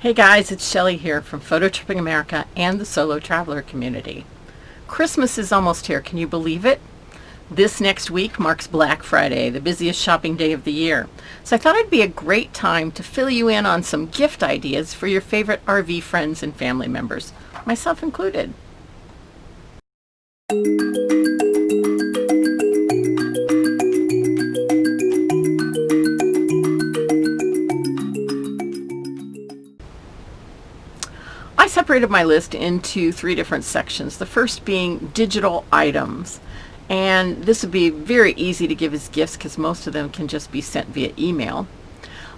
Hey guys, it's Shelly here from Photo Tripping America and the Solo Traveler community. Christmas is almost here, can you believe it? This next week marks Black Friday, the busiest shopping day of the year. So I thought it'd be a great time to fill you in on some gift ideas for your favorite RV friends and family members, myself included. I separated my list into three different sections. The first being digital items. And this would be very easy to give as gifts because most of them can just be sent via email.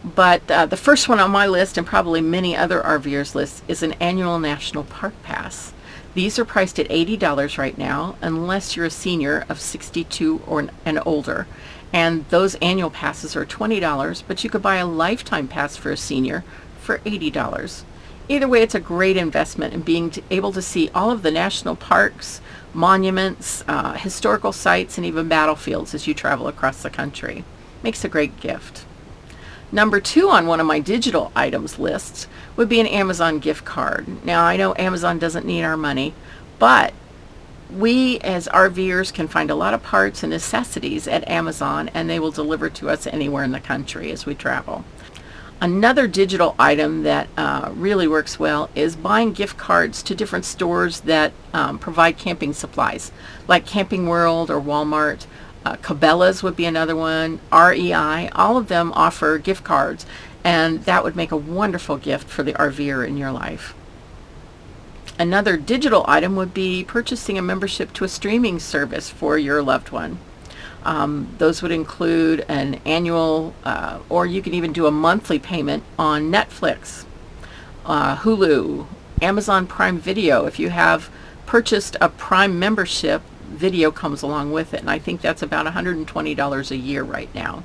But the first one on my list, and probably many other RVers' lists, is an annual National Park Pass. These are priced at $80 right now, unless you're a senior of 62 and older. And those annual passes are $20, but you could buy a lifetime pass for a senior for $80. Either way, it's a great investment in being able to see all of the national parks, monuments, historical sites, and even battlefields as you travel across the country. Makes a great gift. Number 2 on one of my digital items lists would be an Amazon gift card. Now, I know Amazon doesn't need our money, but we as RVers can find a lot of parts and necessities at Amazon, and they will deliver to us anywhere in the country as we travel. Another digital item that really works well is buying gift cards to different stores that provide camping supplies, like Camping World or Walmart. Cabela's would be another one, REI. All of them offer gift cards, and that would make a wonderful gift for the RVer in your life. Another digital item would be purchasing a membership to a streaming service for your loved one. Those would include an annual, or you can even do a monthly payment on Netflix, Hulu, Amazon Prime Video. If you have purchased a Prime membership, video comes along with it, and I think that's about $120 a year right now.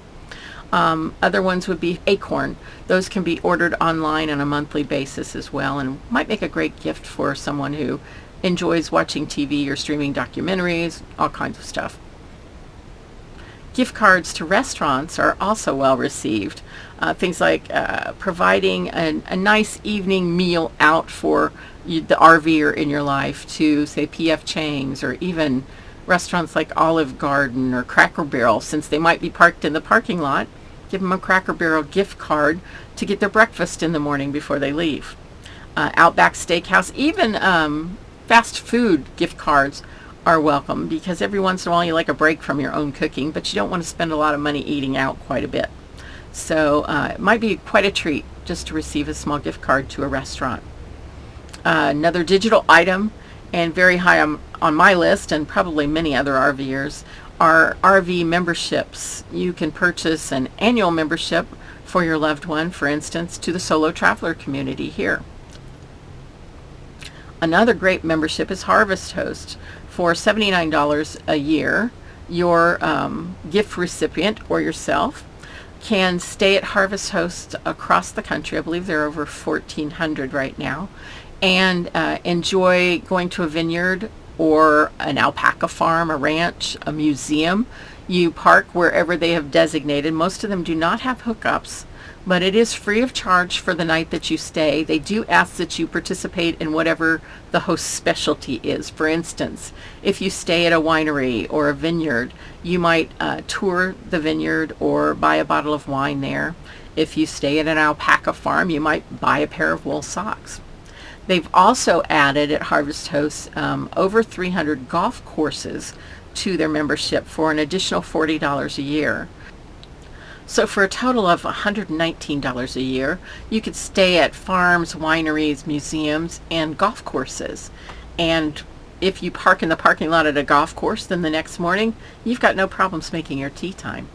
Other ones would be Acorn. Those can be ordered online on a monthly basis as well, and might make a great gift for someone who enjoys watching TV or streaming documentaries, all kinds of stuff. Gift cards to restaurants are also well received. Things like providing a nice evening meal out for the RVer in your life to, say, P.F. Chang's, or even restaurants like Olive Garden or Cracker Barrel. Since they might be parked in the parking lot, give them a Cracker Barrel gift card to get their breakfast in the morning before they leave. Outback Steakhouse, even fast food gift cards are welcome, because every once in a while you like a break from your own cooking, but you don't want to spend a lot of money eating out quite a bit. So it might be quite a treat just to receive a small gift card to a restaurant. Another digital item, and very high on my list, and probably many other RVers, are RV memberships. You can purchase an annual membership for your loved one, for instance, to the Solo Traveler community here. Another great membership is Harvest Host. For $79 a year, your gift recipient or yourself can stay at Harvest Host across the country. I believe there are over 1,400 right now, and enjoy going to a vineyard or an alpaca farm, a ranch, a museum. You park wherever they have designated. Most of them do not have hookups, but it is free of charge for the night that you stay. They do ask that you participate in whatever the host's specialty is. For instance, if you stay at a winery or a vineyard, you might tour the vineyard or buy a bottle of wine there. If you stay at an alpaca farm, you might buy a pair of wool socks. They've also added at Harvest Host over 300 golf courses to their membership for an additional $40 a year. So for a total of $119 a year, you could stay at farms, wineries, museums, and golf courses. And if you park in the parking lot at a golf course, then the next morning, you've got no problems making your tea time.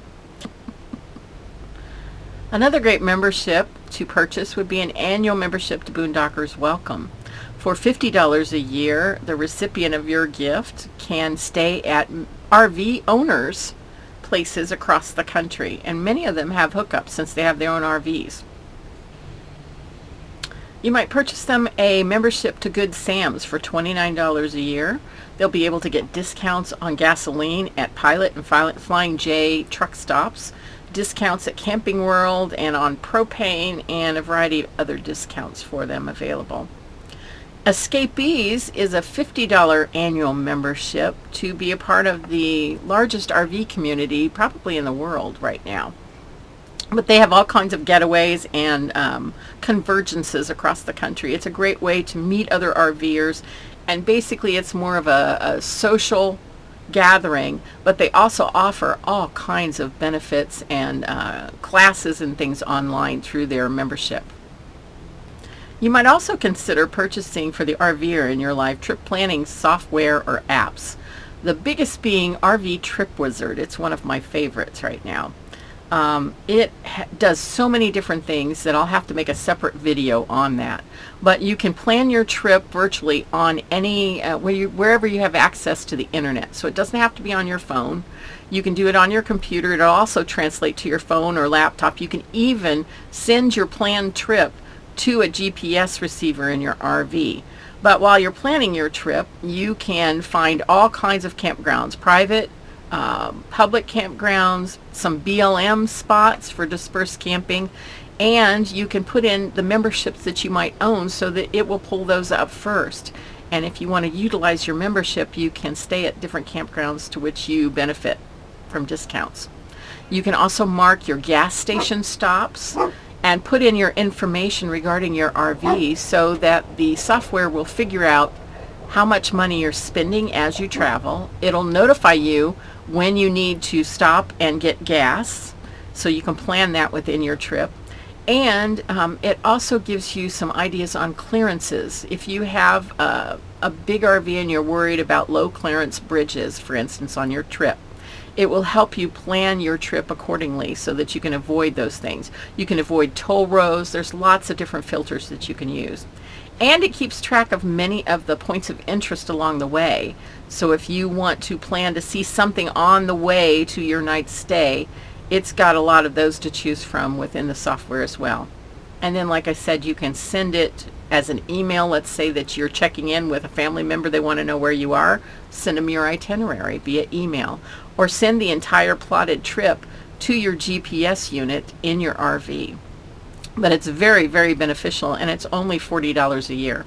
Another great membership to purchase would be an annual membership to Boondockers Welcome. For $50 a year, the recipient of your gift can stay at RV owners' places across the country, and many of them have hookups since they have their own RVs. You might purchase them a membership to Good Sam's for $29 a year. They'll be able to get discounts on gasoline at Pilot and Flying J truck stops, discounts at Camping World and on propane, and a variety of other discounts for them available. Escapees is a $50 annual membership to be a part of the largest RV community probably in the world right now. But they have all kinds of getaways and convergences across the country. It's a great way to meet other RVers, and basically it's more of a social gathering, but they also offer all kinds of benefits and classes and things online through their membership. You might also consider purchasing for the RVer in your life trip planning software or apps. The biggest being RV Trip Wizard. It's one of my favorites right now. It does so many different things that I'll have to make a separate video on that. But you can plan your trip virtually on any wherever you have access to the internet. So it doesn't have to be on your phone. You can do it on your computer. It'll also translate to your phone or laptop. You can even send your planned trip to a GPS receiver in your RV. But while you're planning your trip, you can find all kinds of campgrounds, private, public campgrounds, some BLM spots for dispersed camping, and you can put in the memberships that you might own so that it will pull those up first. And if you want to utilize your membership, you can stay at different campgrounds to which you benefit from discounts. You can also mark your gas station stops and put in your information regarding your RV so that the software will figure out how much money you're spending as you travel. It'll notify you when you need to stop and get gas, so you can plan that within your trip. And it also gives you some ideas on clearances. If you have a big RV and you're worried about low clearance bridges, for instance, on your trip, it will help you plan your trip accordingly so that you can avoid those things. You can avoid toll roads. There's lots of different filters that you can use. And it keeps track of many of the points of interest along the way. So if you want to plan to see something on the way to your night's stay, it's got a lot of those to choose from within the software as well. And then, like I said, you can send it as an email. Let's say that you're checking in with a family member, they want to know where you are, send them your itinerary via email, or send the entire plotted trip to your GPS unit in your RV. But it's very, very beneficial, and it's only $40 a year.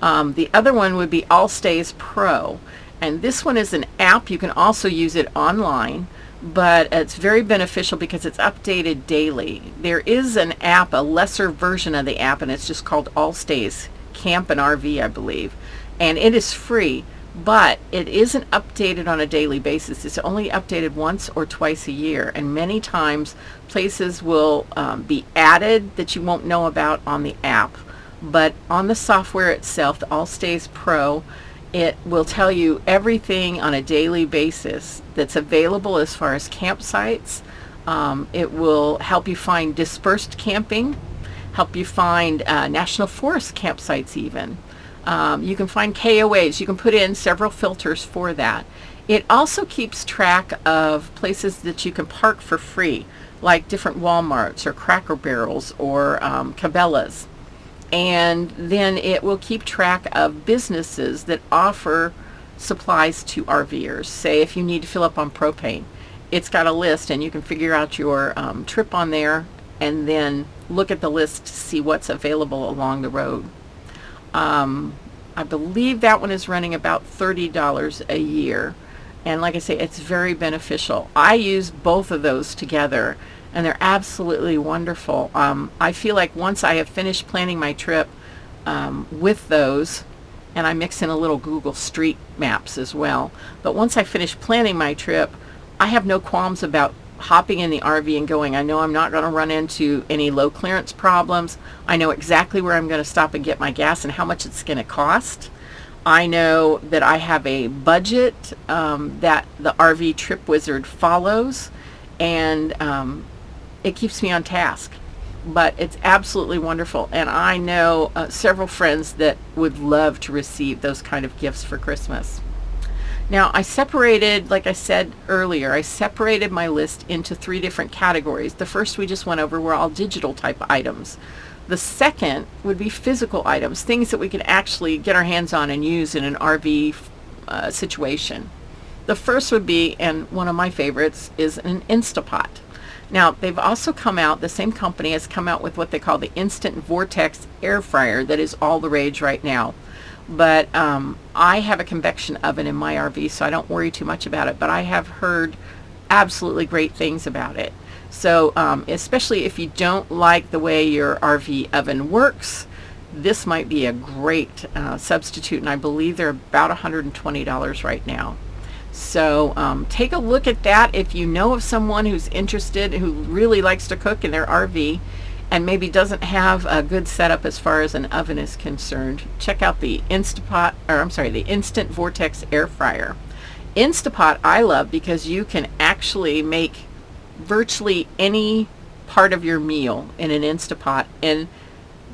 The other one would be All Stays Pro, and this one is an app. You can also use it online, but it's very beneficial because it's updated daily. There is an app, a lesser version of the app, and it's just called All Stays Camp and RV, I believe, and it is free, but it isn't updated on a daily basis. It's only updated once or twice a year, and many times places will be added that you won't know about on the app. But on the software itself, the All Stays Pro, it will tell you everything on a daily basis that's available as far as campsites. It will help you find dispersed camping, help you find national forest campsites even. You can find KOAs. You can put in several filters for that. It also keeps track of places that you can park for free, like different Walmarts or Cracker Barrels or Cabela's. And then it will keep track of businesses that offer supplies to RVers. Say if you need to fill up on propane, it's got a list, and you can figure out your trip on there and then look at the list to see what's available along the road. I believe that one is running about $30 a year, and like I say, it's very beneficial. I use both of those together, and they're absolutely wonderful. I feel like once I have finished planning my trip with those, and I mix in a little Google Street Maps as well, but once I finish planning my trip, I have no qualms about hopping in the RV and going. I know I'm not going to run into any low clearance problems. I know exactly where I'm going to stop and get my gas and how much it's going to cost. I know that I have a budget that the RV Trip Wizard follows, and it keeps me on task. But it's absolutely wonderful, and I know several friends that would love to receive those kind of gifts for Christmas. Now, I separated, like I said earlier, I separated my list into 3 different categories. The first we just went over were all digital type items. The second would be physical items, things that we can actually get our hands on and use in an RV situation. The first would be, and one of my favorites, is an Instapot. Now, they've also come out, the same company has come out with what they call the Instant Vortex air fryer that is all the rage right now. But I have a convection oven in my RV, so I don't worry too much about it, but I have heard absolutely great things about it. So especially if you don't like the way your RV oven works, this might be a great substitute, and I believe they're about $120 right now. So take a look at that if you know of someone who's interested, who really likes to cook in their RV and maybe doesn't have a good setup as far as an oven is concerned. Check out the the Instant Vortex air fryer. Instapot I love because you can actually make virtually any part of your meal in an Instapot in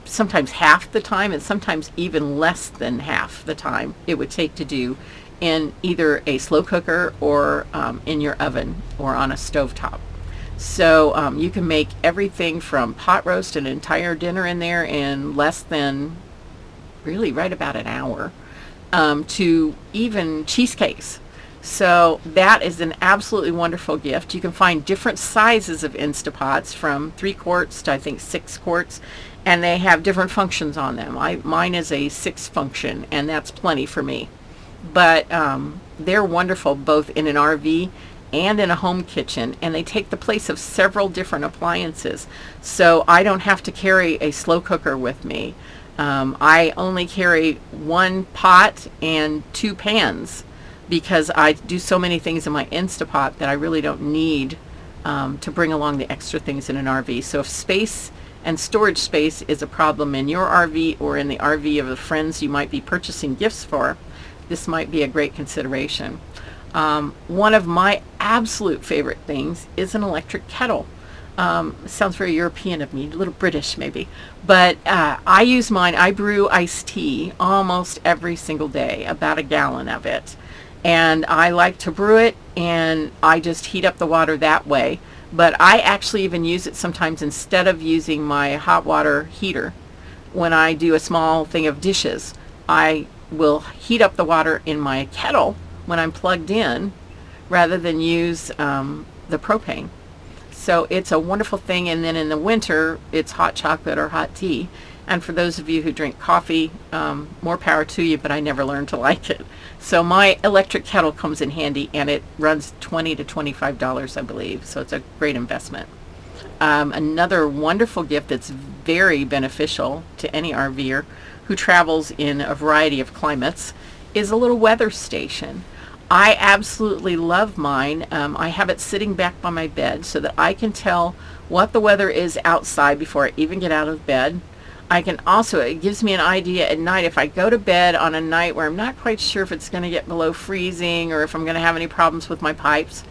sometimes half the time, and sometimes even less than half the time it would take to do in either a slow cooker or in your oven or on a stovetop. So you can make everything from pot roast, an entire dinner in there in less than, really right about an hour, to even cheesecakes. So that is an absolutely wonderful gift. You can find different sizes of Instapots from 3 quarts to I think 6 quarts, and they have different functions on them. Mine is a 6 function, and that's plenty for me. But they're wonderful both in an RV and in a home kitchen, and they take the place of several different appliances. So I don't have to carry a slow cooker with me. I only carry 1 pot and 2 pans, because I do so many things in my Instapot that I really don't need to bring along the extra things in an RV. So if space and storage space is a problem in your RV or in the RV of the friends you might be purchasing gifts for, this might be a great consideration. One of my absolute favorite things is an electric kettle. Sounds very European of me, a little British maybe, but I use mine. I brew iced tea almost every single day, about a gallon of it. And I like to brew it, and I just heat up the water that way. But I actually even use it sometimes instead of using my hot water heater. When I do a small thing of dishes, I will heat up the water in my kettle when I'm plugged in rather than use the propane. So it's a wonderful thing. And then in the winter, it's hot chocolate or hot tea. And for those of you who drink coffee, more power to you, but I never learned to like it. So my electric kettle comes in handy, and it runs $20 to $25, I believe. So it's a great investment. Another wonderful gift that's very beneficial to any RVer who travels in a variety of climates is a little weather station. I absolutely love mine. I have it sitting back by my bed so that I can tell what the weather is outside before I even get out of bed. I can also, it gives me an idea at night if I go to bed on a night where I'm not quite sure if it's going to get below freezing or if I'm going to have any problems with my pipes.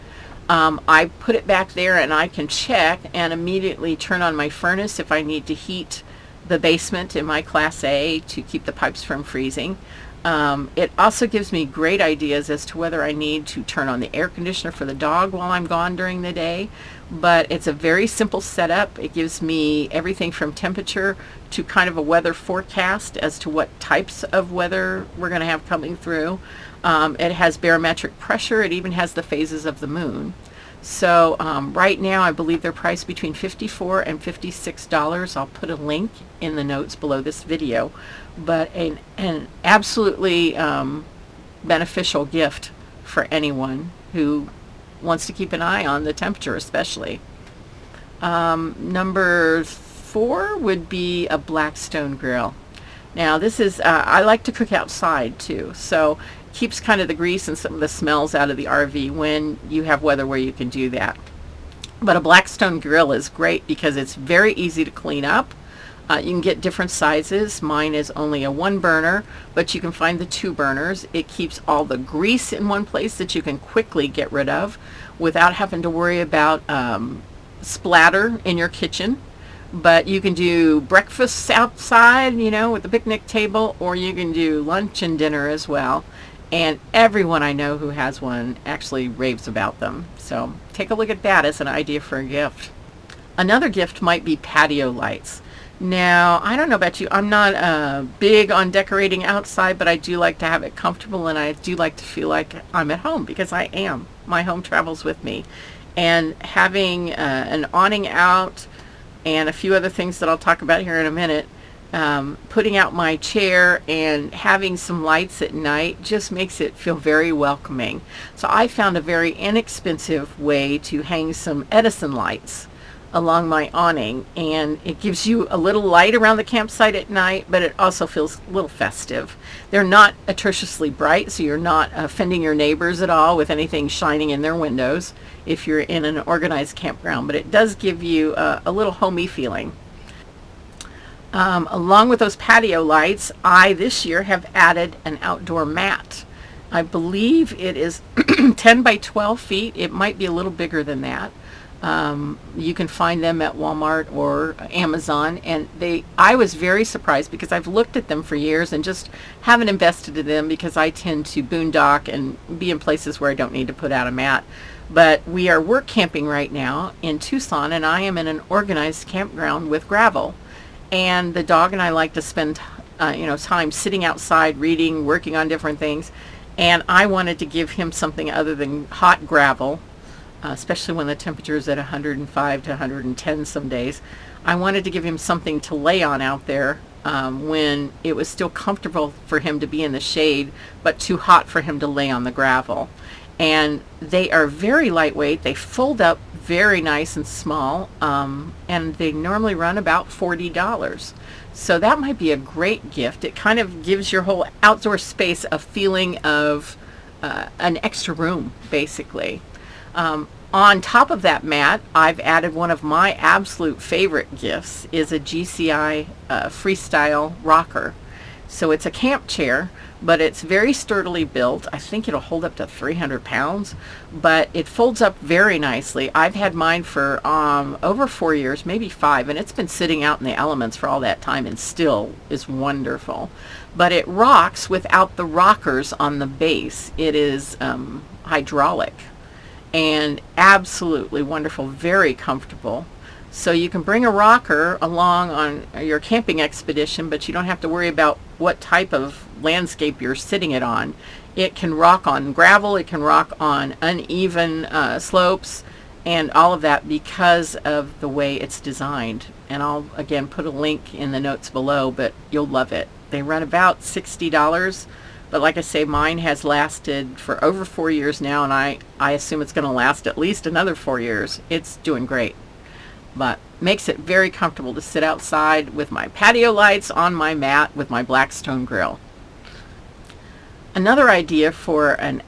I put it back there and I can check and immediately turn on my furnace if I need to heat the basement in my Class A to keep the pipes from freezing. It also gives me great ideas as to whether I need to turn on the air conditioner for the dog while I'm gone during the day. But it's a very simple setup. It gives me everything from temperature to kind of a weather forecast as to what types of weather we're going to have coming through. It has barometric pressure. It even has the phases of the moon. So right now I believe they're priced between $54 and $56. I'll put a link in the notes below this video. But an absolutely beneficial gift for anyone who wants to keep an eye on the temperature especially. Number 4 would be a Blackstone Grill. Now this is, I like to cook outside too, so keeps kind of the grease and some of the smells out of the RV when you have weather where you can do that. But a Blackstone Grill is great because it's very easy to clean up. You can get different sizes. Mine is only a 1 burner, but you can find the 2 burners. It keeps all the grease in one place that you can quickly get rid of without having to worry about splatter in your kitchen. But you can do breakfasts outside, you know, with the picnic table, or you can do lunch and dinner as well. And everyone I know who has one actually raves about them. So take a look at that as an idea for a gift. Another gift might be patio lights. Now, I don't know about you, I'm not big on decorating outside, but I do like to have it comfortable, and I do like to feel like I'm at home, because I am. My home travels with me. And having an awning out and a few other things that I'll talk about here in a minute, putting out my chair and having some lights at night just makes it feel very welcoming. So I found a very inexpensive way to hang some Edison lights along my awning, and it gives you a little light around the campsite at night, but it also feels a little festive. They're not atrociously bright, so you're not offending your neighbors at all with anything shining in their windows if you're in an organized campground, but it does give you a little homey feeling. Along with those patio lights, I this year have added an outdoor mat. I believe it is 10 by 12 feet. It might be a little bigger than that. You can find them at Walmart or Amazon, and I was very surprised because I've looked at them for years and just haven't invested in them because I tend to boondock and be in places where I don't need to put out a mat. But we are work camping right now in Tucson, and I am in an organized campground with gravel. And the dog and I like to spend time sitting outside, reading, working on different things. And I wanted to give him something other than hot gravel, especially when the temperature is at 105 to 110 some days. I wanted to give him something to lay on out there when it was still comfortable for him to be in the shade, but too hot for him to lay on the gravel. And they are very lightweight. They fold up very nice and small, and they normally run about $40. So that might be a great gift. It kind of gives your whole outdoor space a feeling of an extra room, basically. On top of that mat, I've added one of my absolute favorite gifts is a GCI Freestyle Rocker. So it's a camp chair, but it's very sturdily built. I think it'll hold up to 300 pounds, but it folds up very nicely. I've had mine for over 4 years, maybe 5, and it's been sitting out in the elements for all that time and still is wonderful. But it rocks without the rockers on the base. It is hydraulic and absolutely wonderful, very comfortable. So you can bring a rocker along on your camping expedition, but you don't have to worry about what type of landscape you're sitting it on. It can rock on gravel, it can rock on uneven slopes, and all of that because of the way it's designed. And I'll again put a link in the notes below, but you'll love it. They run about $60, but like I say, mine has lasted for over 4 years now, and I assume it's going to last at least another 4 years. It's doing great, but makes it very comfortable to sit outside with my patio lights on my mat with my Blackstone Grill. Another idea for an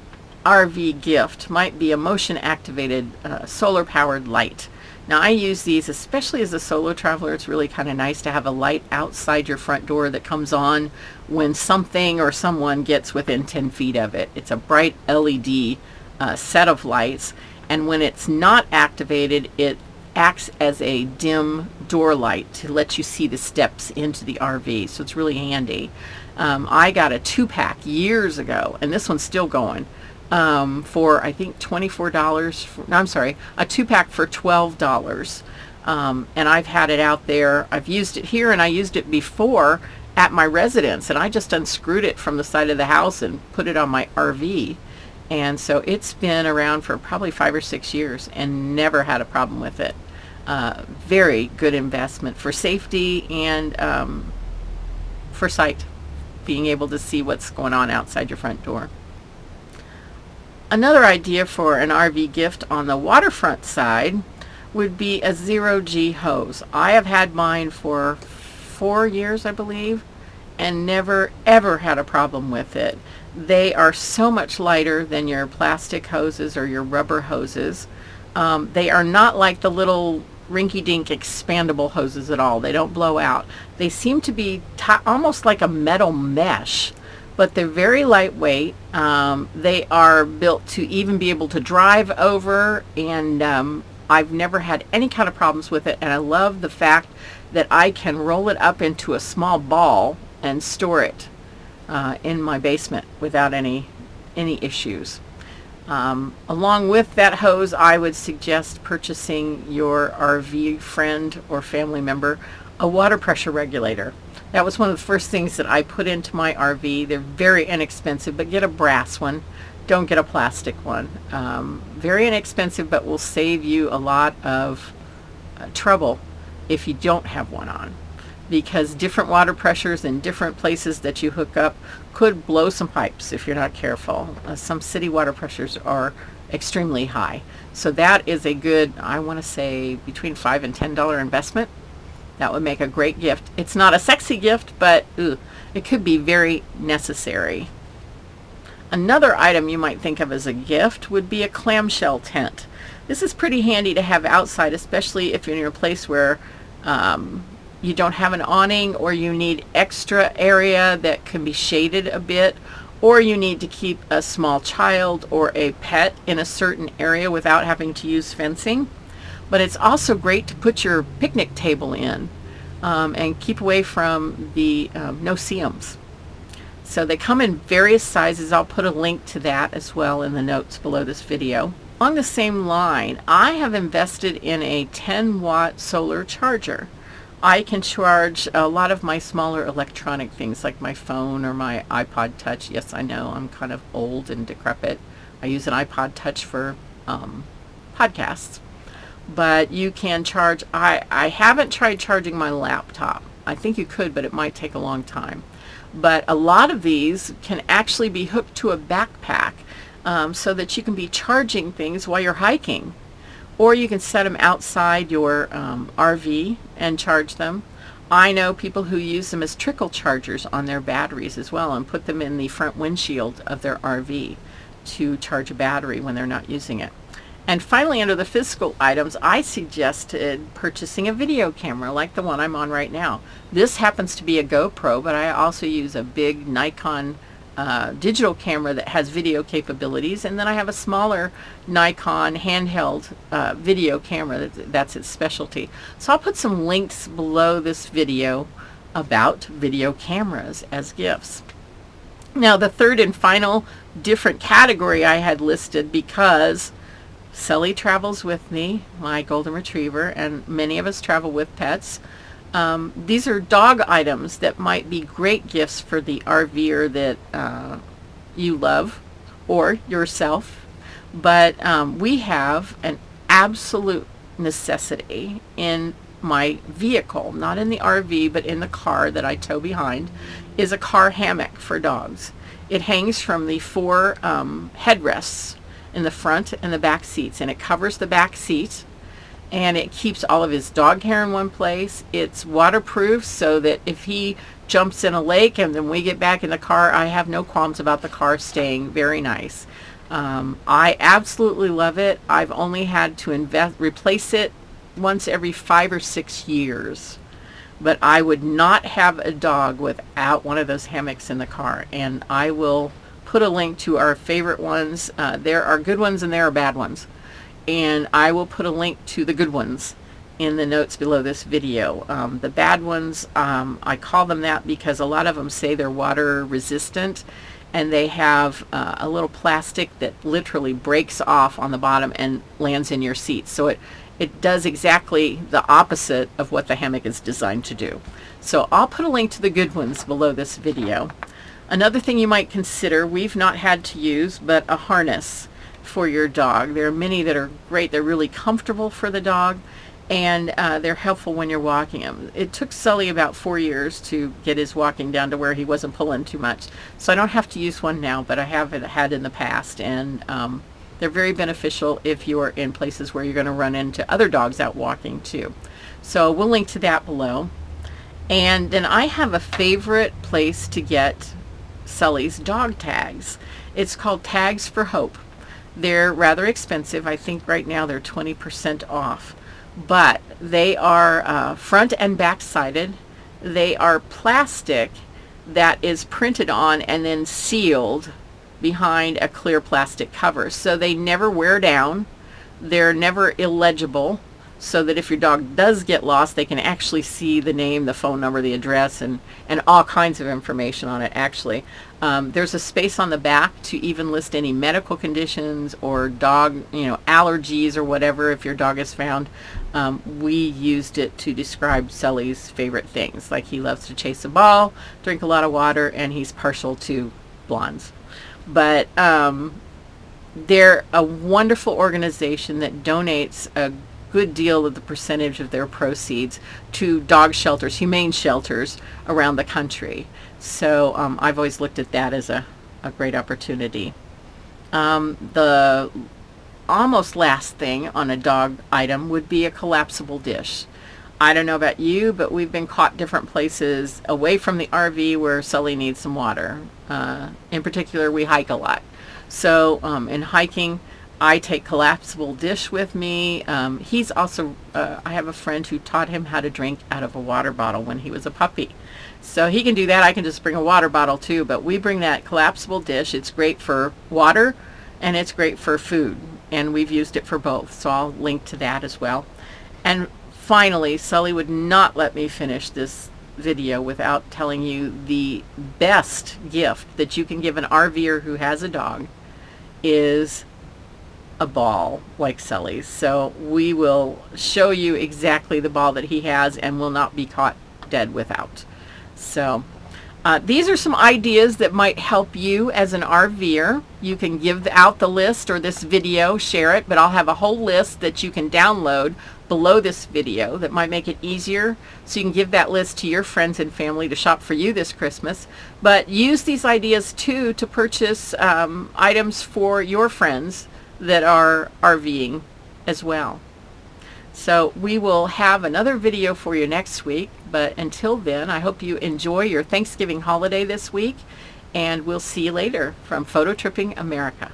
RV gift might be a motion activated solar powered light. Now I use these especially as a solo traveler. It's really kind of nice to have a light outside your front door that comes on when something or someone gets within 10 feet of it. It's a bright LED set of lights, and when it's not activated, it acts as a dim door light to let you see the steps into the RV. So it's really handy. I got a 2-pack years ago, and this one's still going, for I think $24. No, I'm sorry, a 2-pack for $12. And I've had it out there. I've used it here, and I used it before at my residence, and I just unscrewed it from the side of the house and put it on my RV. And so it's been around for probably 5 or 6 years and never had a problem with it. Very good investment for safety and for sight, being able to see what's going on outside your front door. Another idea for an RV gift on the waterfront side would be a 0G hose. I have had mine for 4 years, I believe, and never ever had a problem with it. They are so much lighter than your plastic hoses or your rubber hoses. They are not like the little rinky-dink expandable hoses at all. They don't blow out. They seem to be almost like a metal mesh, but they're very lightweight. They are built to even be able to drive over, and I've never had any kind of problems with it, and I love the fact that I can roll it up into a small ball and store it in my basement without any issues. Along with that hose, I would suggest purchasing your RV friend or family member a water pressure regulator. That was one of the first things that I put into my RV. They're very inexpensive, but get a brass one. don't get a plastic one. Very inexpensive, but will save you a lot of trouble if you don't have one on, because different water pressures in different places that you hook up could blow some pipes if you're not careful. Some city water pressures are extremely high. So that is a good, I want to say, between $5 and $10 investment. That would make a great gift. It's not a sexy gift, but it could be very necessary. Another item you might think of as a gift would be a clamshell tent. This is pretty handy to have outside, especially if you're in a place where you don't have an awning, or you need extra area that can be shaded a bit, or you need to keep a small child or a pet in a certain area without having to use fencing. But it's also great to put your picnic table in and keep away from the no-see-ums. So they come in various sizes. I'll put a link to that as well in the notes below this video. Along the same line, I have invested in a 10-watt solar charger. I can charge a lot of my smaller electronic things like my phone or my iPod Touch. Yes, I know, I'm kind of old and decrepit. I use an iPod Touch for podcasts. But you can charge, I haven't tried charging my laptop. I think you could, but it might take a long time. But a lot of these can actually be hooked to a backpack so that you can be charging things while you're hiking. Or you can set them outside your RV and charge them. I know people who use them as trickle chargers on their batteries as well, and put them in the front windshield of their RV to charge a battery when they're not using it. And finally, under the physical items, I suggested purchasing a video camera like the one I'm on right now. This happens to be a GoPro, but I also use a big Nikon digital camera that has video capabilities, and then I have a smaller Nikon handheld video camera that's its specialty. So I'll put some links below this video about video cameras as gifts. Now, the third and final different category I had listed, because Sully travels with me, my golden retriever, and many of us travel with pets. These are dog items that might be great gifts for the RVer that you love, or yourself. But we have an absolute necessity in my vehicle, not in the RV, but in the car that I tow behind, is a car hammock for dogs. It hangs from the 4 headrests in the front and the back seats, and it covers the back seat, and it keeps all of his dog hair in one place. It's waterproof, so that if he jumps in a lake and then we get back in the car, I have no qualms about the car staying very nice. I absolutely love it. I've only had to replace it once every 5 or 6 years, but I would not have a dog without one of those hammocks in the car, and I will put a link to our favorite ones. There are good ones and there are bad ones, and I will put a link to the good ones in the notes below this video. The bad ones, I call them that because a lot of them say they're water resistant, and they have a little plastic that literally breaks off on the bottom and lands in your seat. So it does exactly the opposite of what the hammock is designed to do. So I'll put a link to the good ones below this video. Another thing you might consider, we've not had to use, but a harness for your dog. There are many that are great. They're really comfortable for the dog, and they're helpful when you're walking him. It took Sully about 4 years to get his walking down to where he wasn't pulling too much. So I don't have to use one now, but I have had in the past, and they're very beneficial if you're in places where you're going to run into other dogs out walking too. So we'll link to that below. And then I have a favorite place to get Sully's dog tags. It's called Tags for Hope. They're rather expensive. I think right now they're 20% off, but they are front and back sided. They are plastic that is printed on and then sealed behind a clear plastic cover, so they never wear down. They're never illegible, so that if your dog does get lost, they can actually see the name, the phone number, the address, and all kinds of information on it, actually. There's a space on the back to even list any medical conditions or dog, allergies or whatever, if your dog is found. We used it to describe Sully's favorite things, like he loves to chase a ball, drink a lot of water, and he's partial to blondes. But They're a wonderful organization that donates a good deal of the percentage of their proceeds to dog shelters, humane shelters around the country. So I've always looked at that as a great opportunity. The almost last thing on a dog item would be a collapsible dish. I don't know about you, but we've been caught different places away from the RV where Sully needs some water. In particular, we hike a lot. So in hiking, I take collapsible dish with me. He's also, I have a friend who taught him how to drink out of a water bottle when he was a puppy. So he can do that. I can just bring a water bottle too, but we bring that collapsible dish. It's great for water and it's great for food, and we've used it for both. So I'll link to that as well. And finally, Sully would not let me finish this video without telling you the best gift that you can give an RVer who has a dog is a ball like Sully's. So we will show you exactly the ball that he has and will not be caught dead without. So these are some ideas that might help you as an RVer. You can give out the list or this video, share it, but I'll have a whole list that you can download below this video that might make it easier, so you can give that list to your friends and family to shop for you this Christmas. But use these ideas too to purchase items for your friends that are RVing as well. So we will have another video for you next week, but until then, I hope you enjoy your Thanksgiving holiday this week, and we'll see you later from Photo Tripping America.